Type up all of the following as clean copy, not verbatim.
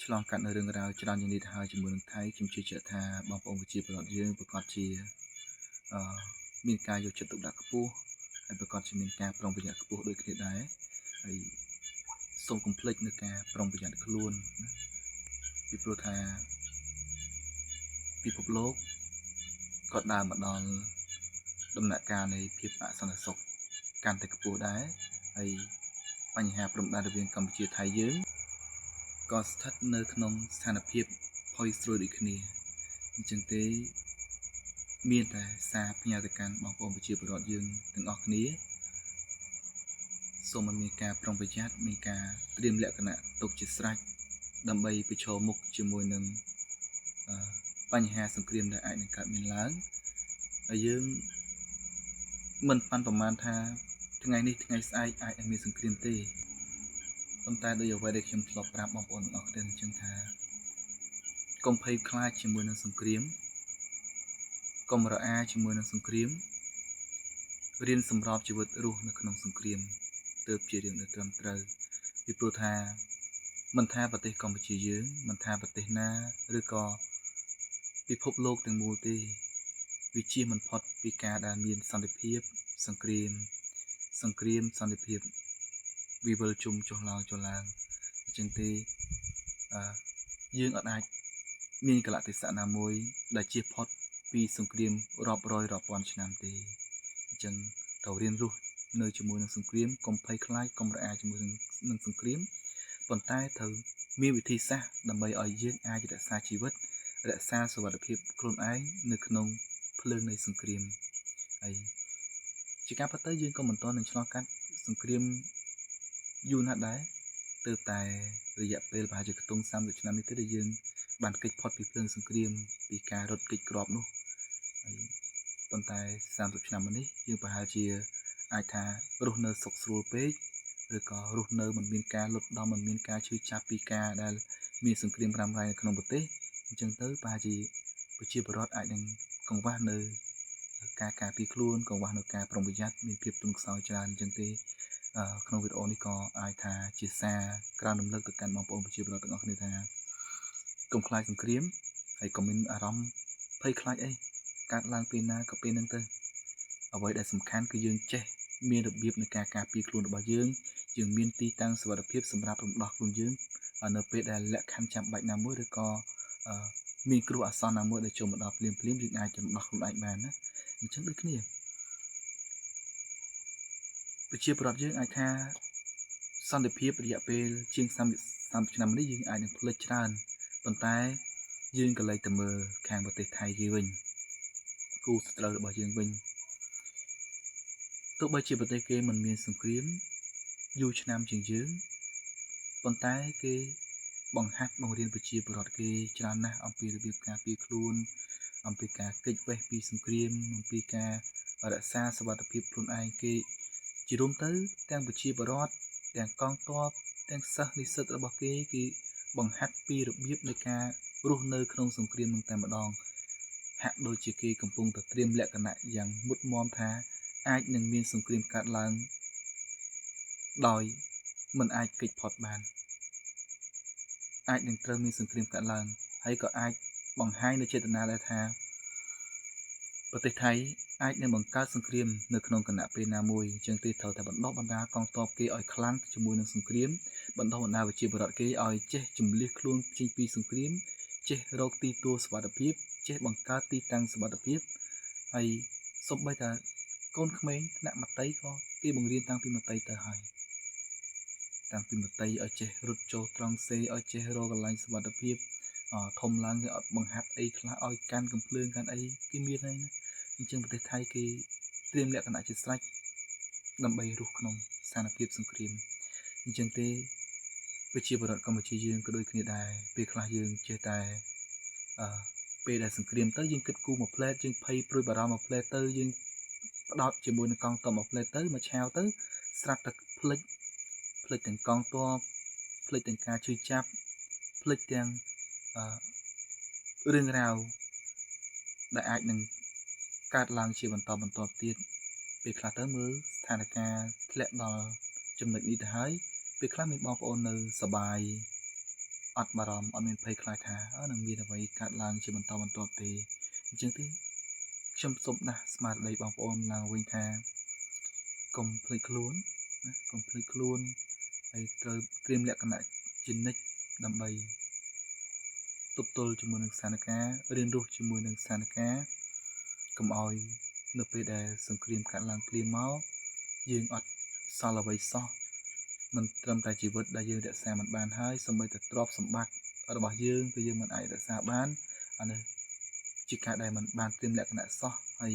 ឆ្លងកាត់នៅរឿងរ៉ាវច្រើនយ៉ាងនេះទៅហើយជាមួយនឹងថៃខ្ញុំជឿជាក់ថាបងប្អូនប្រជាពលរដ្ឋយើងប្រកាសជាអឺមានការយកចិត្តទុកដាក់ខ្ពស់ហើយប្រកាសជាមានការប្រុងប្រយ័ត្នខ្ពស់ដូចគ្នាដែរហើយសូមកុំភ្លេចនៅការប្រុងប្រយ័ត្នខ្លួនណាពីព្រោះថាពិភពលោកក៏ដើរមកដល់ដំណាក់កាលនៃភាពអសន្តិសុខកាន់តែខ្ពស់ដែរហើយបញ្ហាព្រំដែនរវាងកម្ពុជាថៃយើងក៏ស្ថិតនៅក្នុងស្ថានភាពផុយស្រួយដូចគ្នាអញ្ចឹងទេមានតែសារផ្ញើទៅកាន់បងប្អូនប្រជាពលរដ្ឋយើងទាំងអស់គ្នាសូមឲ្យមានការប្រុងប្រយ័ត្នមានការត្រៀមលក្ខណៈទុកជាស្រេចដើម្បីប្រឈមមុខជាមួយនឹងបញ្ហាសង្គ្រាមដែលអាចនឹងកើតមានឡើងហើយយើងមិនប៉ាន់ប្រមាណថាថ្ងៃនេះថ្ងៃស្អែកអាចនឹងមានសង្គ្រាមទេប៉ុន្តែដោយអ្វីដែលខ្ញុំធ្លាប់ប្រាប់បងប្អូនទាំងអស់គ្នាអញ្ចឹងថាកុំភ័យខ្លាចជាមួយនឹងសង្គ្រាមកុំរអាជាមួយនឹងសង្គ្រាមរៀនសម្របជីវិតរស់នៅក្នុងសង្គ្រាមទើបជារឿងដែលត្រឹមត្រូវពីព្រោះថាមិនថាប្រទេសកម្ពុជាយើងមិនថាប្រទេសណាឬក៏ពិភពលោកទាំងមូលទេវាជៀសមិនផុតពីការដែលមានសន្តិភាពសង្គ្រាមសន្តិភាពវិវលជុំចុះឡើងអញ្ចឹងទេយើងអាចមានកលៈទេសៈណាមួយដែលជៀសផុតពីសង្គ្រាមរាប់រយរាប់ពាន់ឆ្នាំទេអញ្ចឹងត្រូវរៀនរស់នៅជាមួយនឹងសង្គ្រាមកុំភ័យខ្លាចកុំរអាជាមួយនឹងសង្គ្រាមប៉ុន្តែត្រូវមានវិធីសាស្ត្រដើម្បីឲ្យយើងអាចរក្សាជីវិតរក្សាសុវត្ថិភាពខ្លួនឯងនៅក្នុងភ្លើងនៃសង្គ្រាមហើយជាការពិតទៅយើងក៏មិនទាន់នឹងឆ្លងកាត់សង្គ្រាមយូរណាស់ដែរទើបតែរយៈពេលប្រហែលជាខ្ទង់30ឆ្នាំនេះទេដែលយើងបានគេចផុតពីភ្លើងសង្គ្រាមពីការរត់គេចគ្រាប់នោះហើយប៉ុន្តែ30ឆ្នាំមុននេះយើងប្រហែលជាអាចថារស់នៅសុខស្រួលពេកឬក៏រស់នៅមិនមានការលុតដំមិនមានការឈឺចាប់ពីការដែលមានសង្គ្រាមរ៉ាំរ៉ៃនៅក្នុងប្រទេសអញ្ចឹងទៅប្រហែលជាប្រជាពលរដ្ឋអាចនឹងកង្វះនៅការការពារខ្លួនកង្វះនៅការប្រុងប្រយ័ត្នមានភាពទន់ខ្សោយច្រើនអញ្ចឹងទេក្នុងវីដេអូនេះក៏អាចថាជាសារក្រើនរំលឹកទៅកាន់បងប្អូនប្រជាពលរដ្ឋទាំងអស់គ្នាថាកុំខ្លាចសង្គ្រាមហើយកុំមានអារម្មណ៍ភ័យខ្លាចអីកើតឡើងពេលណាក៏ពេលហ្នឹងទៅអ្វីដែលសំខាន់គឺយើងចេះមានរបៀបនៃការការពារខ្លួនរបស់យើងមានទីតាំងសុវត្ថិភាពសម្រាប់រំដោះខ្លួនយើងនៅពេលដែលលក្ខខណ្ឌចាំបាច់ណាមួយឬក៏មានគ្រោះអាសន្នណាមួយដែលចូលមកដល់ភ្លាមយើងអាចរំដោះខ្លួនឯងបានណាអញ្ចឹងដូចគ្នាប្រជាពលរដ្ឋយើងអាចថាសន្តិភាពរយៈពេលជាង30ឆ្នាំនេះយើងអាចនឹងភ្លេចច្រើនប៉ុន្តែយើងក៏លេចទៅមើលខាងប្រទេសថៃគេវិញគូសត្រូវរបស់យើងវិញទោះបីជាប្រទេសគេមិនមានសង្គ្រាមយូរឆ្នាំជាងយើងប៉ុន្តែគេបង្ហាត់បង្រៀនប្រជាពលរដ្ឋគេច្រើនណាស់អំពីរបៀបការពារខ្លួនអំពីការគេចវេះពីសង្គ្រាមអំពីការរក្សាសុវត្ថិភាពខ្លួនឯងគេជារួមទៅទាំងប្រជាពលរដ្ឋទាំងកងទ័ពទាំងសិស្សនិស្សិតរបស់គេបង្ហាត់ពីរបៀបនៃការរស់នៅក្នុងសង្គ្រាមនឹងតែម្ដងហាក់ដូចជាគេកំពុងតែត្រៀមលក្ខណៈយ៉ាងមុតមមថាអាចនឹងមានសង្គ្រាមកើតឡើងដោយមិនអាចគេចផុតបានអាចនឹងត្រូវមានសង្គ្រាមកើតឡើងហើយក៏អាចបង្ហាញនៅចេតនាដែរថាប្រទេសថៃអាចនឹងបង្កើតសង្គ្រាមនៅក្នុងគណៈពេលណាមួយអញ្ចឹងទេត្រូវតែបណ្ដុះបណ្ដាលកងទ័ពគេឲ្យខ្លាំងជាមួយនឹងសង្គ្រាមបណ្ដុះបណ្ដាលប្រជាពលរដ្ឋគេឲ្យចេះជំនះខ្លួនចេញពីសង្គ្រាមចេះរកទីទួលសុវត្ថិភាពចេះបង្កើតទីតាំងសុវត្ថិភាពហើយសូម្បីតែកូនក្មេងថ្នាក់មត្តេយ្យក៏គេបង្រៀនតាំងពីមត្តេយ្យទៅហើយតាំងពីមត្តេយ្យឲ្យចេះរត់ចូលត្រង់សេឲ្យចេះរកកន្លែងសុវត្ថិភាពធំឡើងគេអត់បង្ហាត់អីខ្លះឲ្យកាន់កំភ្លើងកាន់អីគេមានហើយណាអញ្ចឹងប្រទេសថៃគេត្រៀមលក្ខណៈជាស្រេចដើម្បីរស់ក្នុងស្ថានភាពសង្គ្រាមអញ្ចឹងទេប្រជាពលរដ្ឋកម្ពុជាយើងក៏ដូចគ្នាដែរពេលខ្លះយើងចេះតែពេលដែលសង្គ្រាមទៅយើងគិតគូរមួយផ្លែតយើងភ័យព្រួយបារម្ភមួយផ្លែតទៅយើងផ្ដោតជាមួយនឹងកងទ័ពមួយផ្លែតទៅមួយឆាវទៅស្រាប់តែភ្លេចទាំងកងទ័ពភ្លេចទាំងការជួយចាប់ភ្លេចទាំងរឿងរ៉ាវដែលអាចនឹងកើតឡើងជាបន្តទៀតពេលខ្លះទៅមើលស្ថានភាពធ្លាក់ដល់ចំណុចនេះទៅហើយពេលខ្លះមានបងប្អូននៅសបាយ អត់បារម្ភអត់មានភ័យខ្លាចថានឹងមានអ្វីកើតឡើងជាបន្តបន្ទាប់ទេអញ្ចឹងទេខ្ញុំសូមដាស់ស្មារតីបងប្អូនឡើងវិញថាកុំភ្លេចខ្លួនណាកុំភ្លេចខ្លួនហើយត្រូវត្រៀមលក្ខណៈជានិច្ចដើម្បីទប់ទល់ជាមួយនឹងស្ថានភាពរៀនរស់ជាមួយនឹងស្ថានភាពកុំឲ្យនៅពេលដែលសង្គ្រាមកាត់ឡើងភ្លាមមកយើងអត់សល់អ្វីសោះមិនត្រឹមតែជីវិតដែលយើងរក្សាមិនបានហើយសូម្បីតែទ្រព្យសម្បត្តិរបស់យើងក៏យើងមិនអាចរក្សាបានអានេះជាការដែលមិនបានត្រៀមលក្ខណៈសោះហើយ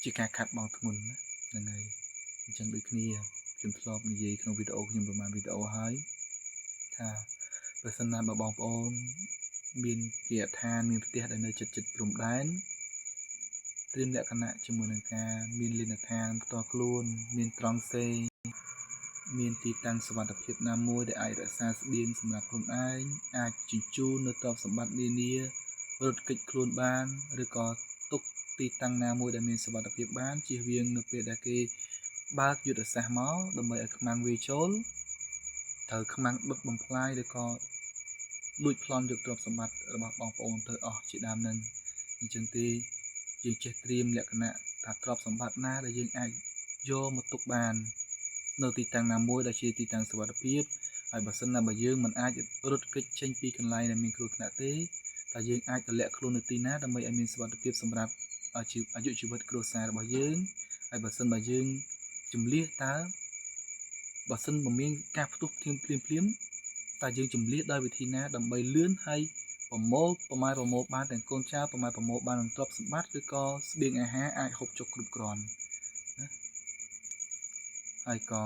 ជាការខាត់បងធ្ងន់ណាហ្នឹងហើយអញ្ចឹងដូចគ្នាខ្ញុំធ្លាប់និយាយក្នុងវីដេអូខ្ញុំប្រហែលវីដេអូហើយថាបើសិនណាបងប្អូនមានគេឋានមានផ្ទះដែលនៅជិតព្រំដែនត្រៀមលក្ខណៈជាមួយនឹងការមានលិនដ្ឋានផ្ទាល់ខ្លួនមានត្រង់សេមានទីតាំងសុវត្ថិភាពណាមួយដែលអាចរក្សាស្បៀងសម្រាប់ខ្លួនឯងអាចជញ្ជូននៅទ្រព្យសម្បត្តិនានារត់គេចខ្លួនបានឬក៏ទុកទីតាំងណាមួយដែលមានសុវត្ថិភាពបានជៀសវាងនៅពេលដែលគេបើកយុទ្ធសាស្ត្រមកដើម្បីឲ្យខ្មាំងវាចូលត្រូវខ្មាំងដុតបំផ្លាញឬក៏លួចប្លន់យកទ្រព្យសម្បត្តិរបស់បងប្អូនទៅអស់ជាដើមនឹងអញ្ចឹងទេយើងចេះត្រៀមលក្ខណៈថាទ្រព្យសម្បត្តិណាដែលយើងអាចយកមកទុកបាននៅទីតាំងណាមួយដែលជាទីតាំងសុវត្ថិភាពហើយបើសិនណាបើយើងមិនអាចរត់គេចចេញពីកន្លែងដែលមានគ្រោះថ្នាក់ទេតែយើងអាចទម្លាក់ខ្លួននៅទីណាដើម្បីឲ្យមានសុវត្ថិភាពសម្រាប់អាយុជីវិតគ្រួសាររបស់យើងហើយបើសិនបើយើងជំលះតើបើសិនមិនមានការផ្ទុះភ្លាមតើយើងជំលះដោយវិធីណាដើម្បីលឿនហើយប្រមូលបានទាំងកូនចៅប្រមូលបាននឹងទ្រព្យសម្បត្តិឬក៏ស្បៀងអាហារអាចហូបចុកគ្រប់គ្រាន់ណាហើយក៏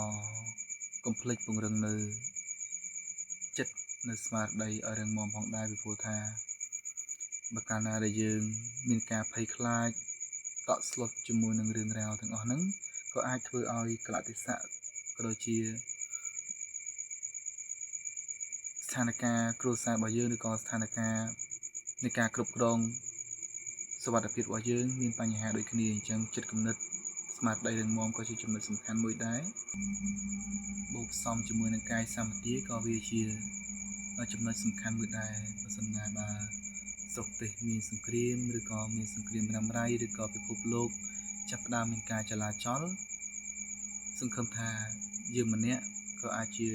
កុំភ្លេចពង្រឹងនៅចិត្តនៅស្មារតីឲ្យរឹងមាំផងដែរពីព្រោះថាបើកាលណាដែលយើងមានការភ័យខ្លាចតក់ស្លុតជាមួយនឹងរឿងរ៉ាវទាំងអស់ហ្នឹងក៏អាចធ្វើឲ្យកលៈទេសៈក៏ដូចជាស្ថានភាពគ្រួសាររបស់យើងឬក៏ស្ថានភាពនៃការគ្រប់គ្រងសុវត្ថិភាពរបស់យើងមានបញ្ហាដូចគ្នាអញ្ចឹងចិត្តគំនិតស្មារតីរឹងមាំក៏ជាចំណុចសំខាន់មួយដែរបូកផ្សំជាមួយនឹងកាយសម្បទាក៏វាជាចំណុចសំខាន់មួយដែរបើសិនណាបើស្រុកទេសមានសង្គ្រាមឬក៏មានសង្គ្រាមរ៉ាំរ៉ៃឬក៏ពិភពលោកចាប់ផ្ដើមមានការចលាចលសង្ឃឹមថាយើងម្នាក់ក៏អាចជា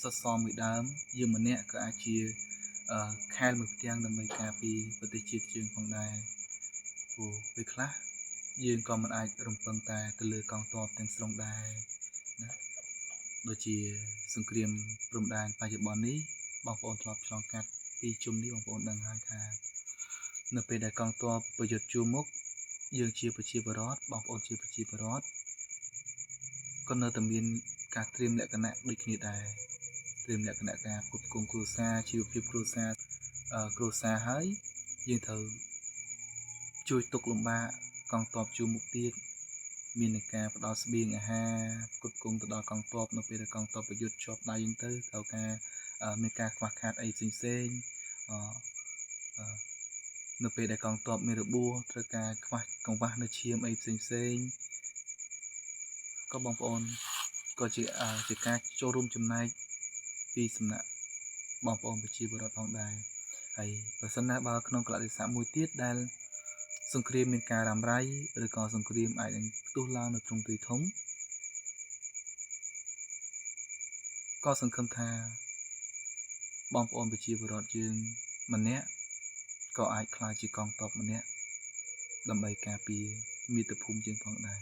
សសរមួយដើមយើងម្នាក់ក៏អាចជាខែលមួយផ្ទាំងដើម្បីការពារប្រទេសជាតិយើងផងដែរព្រោះពេលខ្លះយើងក៏មិនអាចរំពឹងតែទៅលើកងទ័ពទាំងស្រុងដែរណាដូចជាសង្គ្រាមព្រំដែនបច្ចុប្បន្ននេះបងប្អូនធ្លាប់ឆ្លងកាត់ពីជុំនេះបងប្អូនដឹងហើយថានៅពេលដែលកងទ័ពប្រយុទ្ធជួរមុខយើងជាប្រជាពលរដ្ឋបងប្អូនជាប្រជាពលរដ្ឋក៏នៅតែមានការត្រៀមលក្ខណៈដូចគ្នាដែរត្រៀមលក្ខណៈការគ្រប់គ្រងគ្រួសារជីវភាពគ្រួសារហើយយើងត្រូវជួយទុកលំបាកកងទ័ពជួរមុខទៀតមាននឹងការផ្ដល់ស្បៀងអាហារគ្រប់គ្រងទៅដល់កងទ័ពនៅពេលដែលកងទ័ពប្រយុទ្ធជាប់ដៃយើងទៅត្រូវការមានការខ្វះខាតអីផ្សេងនៅពេលដែលកងទ័ពមានរបួសត្រូវការខ្វះកង្វះនៅឈាមអីផ្សេងក៏បងប្អូនក៏ជាការចូលរួមចំណែកពីសំណាក់បងប្អូនប្រជាពលរដ្ឋផងដែរហើយបើសិនណាបើក្នុងកលៈទេសៈមួយទៀតដែលសង្គ្រាមមានការរ៉ាំរ៉ៃឬក៏សង្គ្រាមអាចនឹងផ្ទុះឡើងនៅទ្រង់ទ្រាយធំក៏សង្ឃឹមថាបងប្អូនប្រជាពលរដ្ឋយើងម្នាក់ក៏អាចក្លាយជាកងទ័ពម្នាក់ដើម្បីការពារមាតុភូមិយើងផងដែរ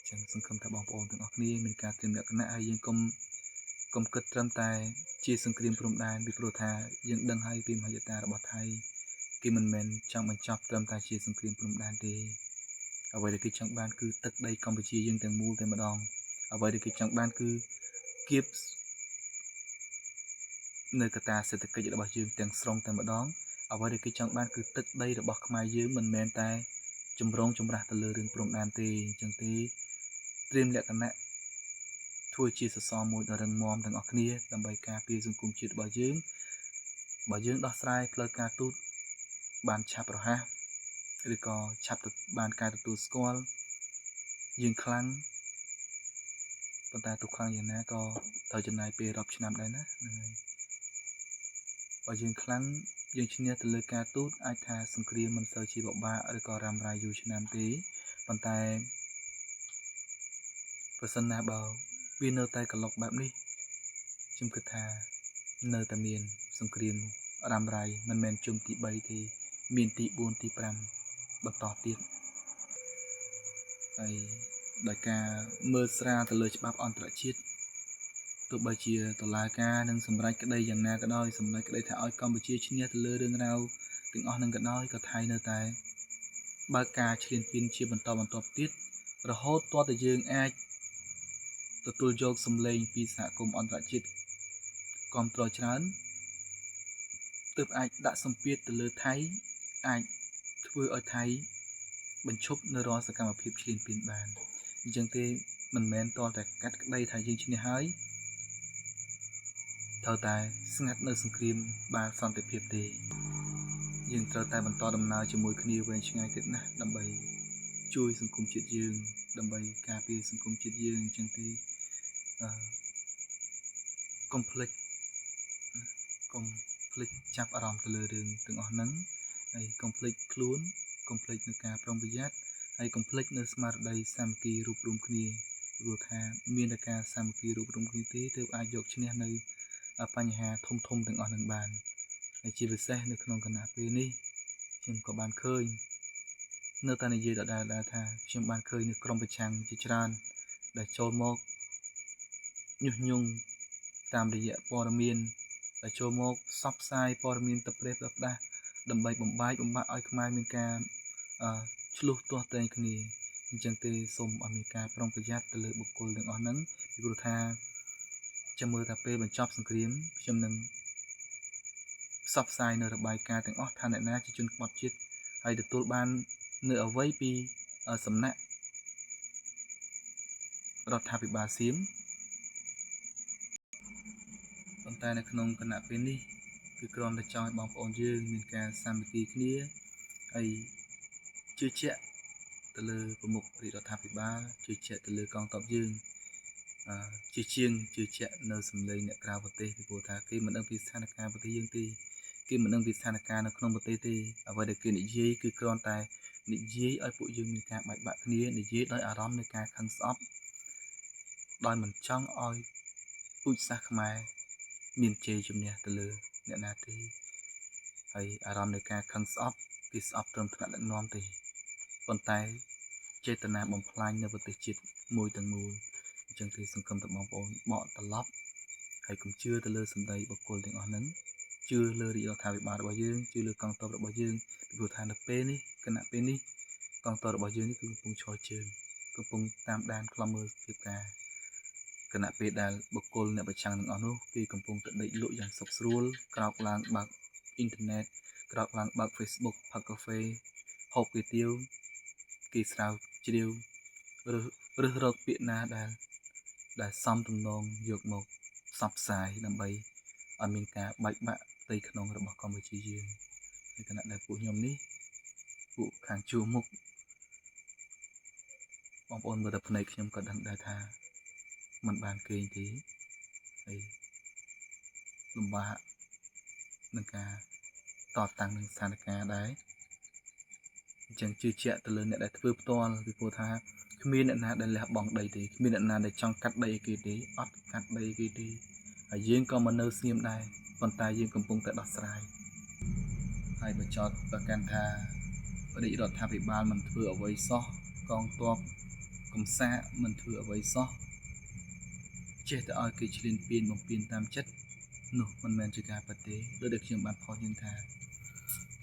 ចឹងសង្ឃឹមថាបងប្អូនទាំងអស់គ្នាមានការត្រៀមលក្ខណៈហើយយើងកុំគិតត្រឹមតែជាសង្គ្រាមព្រំដែនពីព្រោះថាយើងដឹងហើយពីមហិច្ឆតារបស់ថៃគេមិនមែនចង់បញ្ចប់ត្រឹមតែជាសង្គ្រាមព្រំដែនទេអ្វីដែលគេចង់បានគឺទឹកដីកម្ពុជាយើងទាំងមូលតែម្ដងអ្វីដែលគេចង់បានគឺគៀបនៅកត្តាសេដ្ឋកិច្ចរបស់យើងទាំងស្រុងតែម្ដងអ្វីដែលគេចង់បានគឺទឹកដីរបស់ខ្មែរយើងមិនមែនតែចម្រាស់ទៅលើរឿងព្រំដែនទេអញ្ចឹងទេត្រៀមលក្ខណៈធ្វើជាសសរមួយដ៏រឹងមាំទាំងអស់គ្នាដើម្បីការពារសង្គមជាតិរបស់យើងបើយើងដោះស្រាយផ្លូវការទូតបានឆាប់រហ័សឬក៏ឆាប់បានការទទួលស្គាល់យើងខ្លាំង ប៉ុន្តែទុកខ្លាំងយ៉ាងណាក៏ត្រូវចំណាយពេលរាប់ឆ្នាំដែរណាហ្នឹងហើយបើយើងខ្លាំងយើងឈ្នះទៅលើការទូតអាចថាសង្គ្រាមមិនសូវជាពិបាកឬក៏រ៉ាំរ៉ៃយូរឆ្នាំទេប៉ុន្តែប្រសិនណាបើវានៅតែកន្លុកបែបនេះខ្ញុំគិតថានៅតែមានសង្គ្រាមរ៉ាំរ៉ៃមិនមែនជុំទី3ទេមានទី4ទី5បន្តទៀតហើយដោយការមើលស្រាលទៅលើច្បាប់អន្តរជាតិទោះបីជាតុលាការនឹងសម្រេចក្តីយ៉ាងណាក៏ដោយសម្រេចក្តីថាឲ្យកម្ពុជាឈ្នះទៅលើរឿងរ៉ាវទាំងអស់នឹងក៏ដោយក៏ថៃនៅតែបើកការឈ្លានពានជាបន្តបន្ទាប់ទៀតរហូតទាល់តែយើងអាចទទួលយកសម្លេងពីសហគមន៍អន្តរជាតិគ្រប់គ្រងច្រើនទើបអាចដាក់សម្ពាធទៅលើថៃអាចធ្វើឲ្យថៃបញ្ឈប់នៅរាល់សកម្មភាពឈ្លានពានបានអញ្ចឹងទេមិនមែនតតែកាត់ក្តីថាយើងឈ្នះហើយត្រូវតែស្ងាត់នៅសង្គ្រាមបានសន្តិភាពទេយើងត្រូវតែបន្តដំណើរជាមួយគ្នាវែងឆ្ងាយទៀតណាស់ដើម្បីជួយសង្គមជាតិយើងដើម្បីការពារសង្គមជាតិយើងអញ្ចឹងទេកុំភ្លេចចាប់អារម្មណ៍ទៅលើរឿងទាំងអស់ហ្នឹងហើយកុំភ្លេចខ្លួនកុំភ្លេចនៅការប្រុងប្រយ័ត្នហើយកុំភ្លេចនៅស្មារតីសាមគ្គីរួបរวมគ្នាព្រោះថាមានតែការសាមគ្គីរួបរวมគ្នាទេទើបអាចយកឈ្នះនៅបញ្ហាធំទាំងអស់ហ្នឹងបានហើយជាពិសេសនៅក្នុងគណៈពេលនេះខ្ញុំក៏បានឃើញនៅតែនិយាយដដែលថាខ្ញុំបានឃើញនៅក្រុមប្រឆាំងជាច្រើនដែលចូលមកញុះញង់តាមរយៈព័ត៌មានដែលចូលមកផ្សព្វផ្សាយព័ត៌មានទៅព្រេះទៅផ្ដាស់ដើម្បីបំបាក់ឲ្យខ្មែរមានការឆ្លោះទាស់ទែងគ្នាអញ្ចឹងទេសូមឲ្យមានការប្រុងប្រយ័ត្នទៅលើបុគ្គលទាំងអស់ហ្នឹងពីព្រោះថាចាំមើលថាពេលបញ្ចប់សង្គ្រាមខ្ញុំនឹងផ្សព្វផ្សាយនៅរបាយការណ៍ទាំងអស់ថាអ្នកណាជាជនក្បត់ជាតិហើយទទួលបាននៅអ្វីពីសំណាក់រដ្ឋាភិបាលសៀមប៉ុន្តែនៅក្នុងគណៈពេលនេះគឺគ្រាន់តែចង់ឲ្យបងប្អូនយើងមានការសាមគ្គីគ្នាហើយជឿជាក់ទៅលើប្រមុខរដ្ឋាភិបាលជឿជាក់ទៅលើកងទ័ពយើងជាជាងជឿជាក់នៅសម្លេងអ្នកក្រៅប្រទេសពីព្រោះថាគេមិនដឹងពីស្ថានភាពប្រទេសយើងទេគេមិនដឹងពីស្ថានភាពនៅក្នុងប្រទេសទេអ្វីដែលគេនិយាយគឺគ្រាន់តែនិយាយឲ្យពួកយើងមានការបែកបាក់គ្នានិយាយដោយអារម្មណ៍នៃការខឹងស្អប់ដោយមិនចង់ឲ្យពូជសាសន៍ខ្មែរមានជ័យជំនះទៅលើអ្នកណាទេហើយអារម្មណ៍នៃការខឹងស្អប់គឺស្អប់ត្រឹមថ្នាក់ដឹកនាំទេប៉ុន្តែចេតនាបំផ្លាញនៅប្រទេសជាតិមួយទាំងមូលអញ្ចឹងគឺសង្គមទៅបងប្អូនបកត្រឡប់ហើយកុំជឿទៅលើសម្ដីបុគ្គលទាំងអស់ហ្នឹងជឿលើរាជរដ្ឋាភិបាលរបស់យើងជឿលើកងទ័ពរបស់យើងពីព្រោះថានៅពេលនេះគណៈពេលនេះកងទ័ពរបស់យើងនេះគឺកំពុងឈរជើងកំពុងតាមដានខ្លំមើលភាពការគណៈពេលដែលបុគ្គលអ្នកប្រឆាំងទាំងអស់នោះគឺកំពុងតែដេកលក់យ៉ាងសុខស្រួលក្រោកឡើងបើកអ៊ីនធឺណិតក្រោកឡើងបើក Facebook ផឹកកាហ្វេហូបគុយទាវគេស្រាវជ្រាវរើសរកពាក្យណាដែលសំទំនងយកមកផ្សព្វផ្សាយដើម្បីឲ្យមានការបែកបាក់ផ្ទៃក្នុងរបស់កម្ពុជាយើងในขณะដែលពួកខ្ញុំនេះពួកខាងជួរមុខបងប្អូនមើលតែភ្នែកខ្ញុំក៏ដឹងដែរថាมันបានគេងទេហើយលំបាកនឹងការតតាំងនឹងស្ថានភាពដែរអញ្ចឹងជឿជាក់ទៅលើអ្នកដែលធ្វើផ្ទាល់ពីព្រោះថាគ្មានអ្នកណាដែលលះបង់ដីទេគ្មានអ្នកណាដែលចង់កាត់ដីគេទេអត់កាត់ដីគេទេហើយយើងក៏មិននៅស្ងៀមដែរប៉ុន្តែយើងកំពុងតែដោះស្រាយហើយបញ្ចប់ប្រកាន់ថារាជរដ្ឋាភិបាលមិនធ្វើអ្វីសោះកងទ័ពកំសាកមិនធ្វើអ្វីសោះចេះតែឲ្យគេឈ្លានពានបំពេញតាមចិត្តនោះមិនមែនជាការពិតទេដោយដែលខ្ញុំបានផុសយើងថា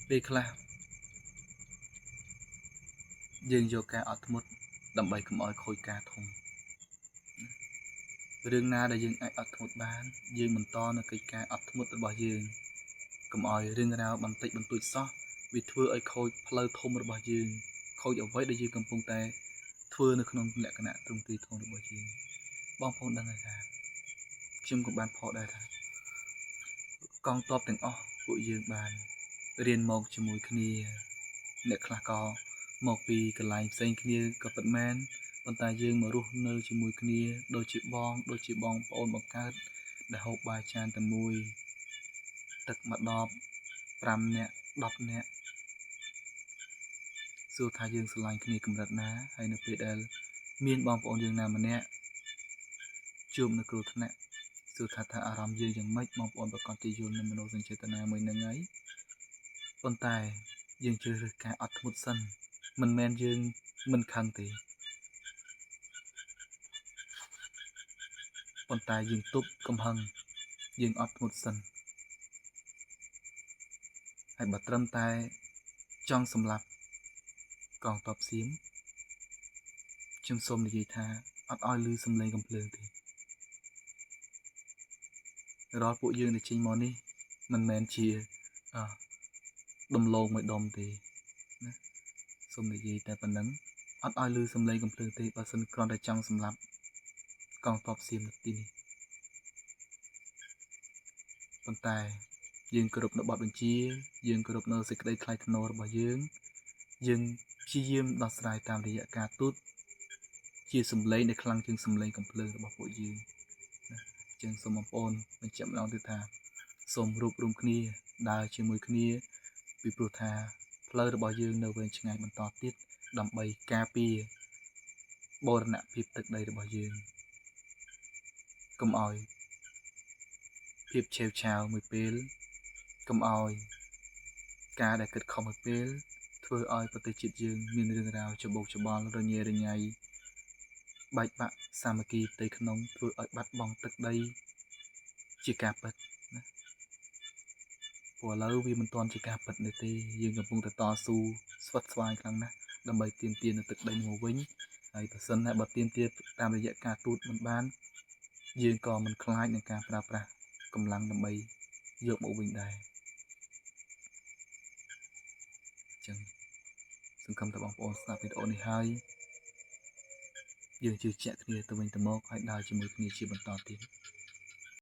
ពេលខ្លះយើងយកការអត់ធ្មត់ដើម្បីកុំឲ្យខូចការធំរឿងណាដែលយើងអាចអត់ធ្មត់បានយើងបន្តនៅកិច្ចការអត់ធ្មត់របស់យើងកុំឲ្យរឿងរ៉ាវបន្តិចបន្តួចសោះវាធ្វើឲ្យខូចផ្លូវធំរបស់យើងខូចអ្វីដែលយើងកំពុងតែធ្វើនៅក្នុងលក្ខណៈទ្រង់ទ្រាយធំរបស់យើងបងប្អូនដឹងហើយថាខ្ញុំក៏បានផុសដែរថាកងទ័ពទាំងអស់ពួកយើងបានរៀនមកជាមួយគ្នាអ្នកខ្លះក៏មកពីកន្លែងផ្សេងគ្នាក៏ពិតមែន ប៉ុន្តែយើងមករស់នៅជាមួយគ្នាដូចជាបងប្អូនបង្កើតដែលហូបបាយចានតែមួយទឹកមួយដប5នាក់10នាក់សួរថាយើងស្រឡាញ់គ្នាកម្រិតណាហើយនៅពេលដែលមានបងប្អូនយើងណាម្នាក់ជួបនៅគ្រោះថ្នាក់សួរថាអារម្មណ៍យើងយ៉ាងម៉េចបងប្អូនប្រកាសជាយល់នៅមនោសញ្ចេតនាមួយហ្នឹងហើយប៉ុន្តែយើងជ្រើសរើសការអត់ធ្មត់សិនមិនមែនយើងមិនខឹងទេប៉ុន្តែយើងទប់កំហឹងយើងអត់ធ្មត់សិនហើយបើត្រឹមតែចង់សម្លាប់កងទ័ពសៀមខ្ញុំសូមនិយាយថាអត់ឲ្យឮសំឡេងកំភ្លើងទេរាល់ពួកយើងដែលចេញមកនេះមិនមែនជាដំឡូងមួយដុំទេណាសូមនិយាយតែប៉ុណ្្នឹងអត់ឲ្យឮសំឡេងកំភ្លើងទេបើសិនគ្រាន់តែចង់សម្លាប់កងទ័ពសៀមនៅទីនេះប៉ុន្តែយើងគោរពនៅបទបញ្ជាយើងគោរពនៅសេចក្តីថ្លៃថ្នូររបស់យើងព្យាយាមដោះស្រាយតាមរយៈការទូតជាសម្លេងដែលខ្លាំងជាងសម្លេងកំភ្លើងរបស់ពួកយើងណាអញ្ចឹងសូមបងប្អូនបញ្ជាក់ម្ដងទៀតថាសូមរួបរวมគ្នាដើរជាមួយគ្នាពីព្រោះថាផ្លូវរបស់យើងនៅវែងឆ្ងាយបន្តទៀតដើម្បីការពារបូរណភាពទឹកដីរបស់យើងកុំឲ្យភាពឆេវឆាវមួយពេលកុំឲ្យការដែលគិតខុសមួយពេលធ្វើឲ្យប្រទេសជាតិយើងមានរឿងរ៉ាវច្បោកច្បល់រញ៉េរញ៉ៃបែកបាក់សាមគ្គីផ្ទៃក្នុងធ្វើឲ្យបាត់បង់ទឹកដីជាការពិតណាព្រោះឥឡូវវាមិនទាន់ជាការពិតនេះទេយើងកំពុងតែតស៊ូស្វិតស្វាញខ្លាំងណាស់ដើម្បីទាមទារនៅទឹកដីនេះមកវិញហើយបើសិនណាបើទាមទារតាមរយៈការទូតមិនបានយើងក៏មិនខ្លាចនឹងការប្រើប្រាស់កម្លាំងដើម្បីយកមកវិញដែរអញ្ចឹងសង្ឃឹមថាបងប្អូនស្ដាប់វីដេអូនេះហើយយើងជឿជាក់គ្នាទៅវិញទៅមកហើយដើរជាមួយគ្នាជាបន្តទៀត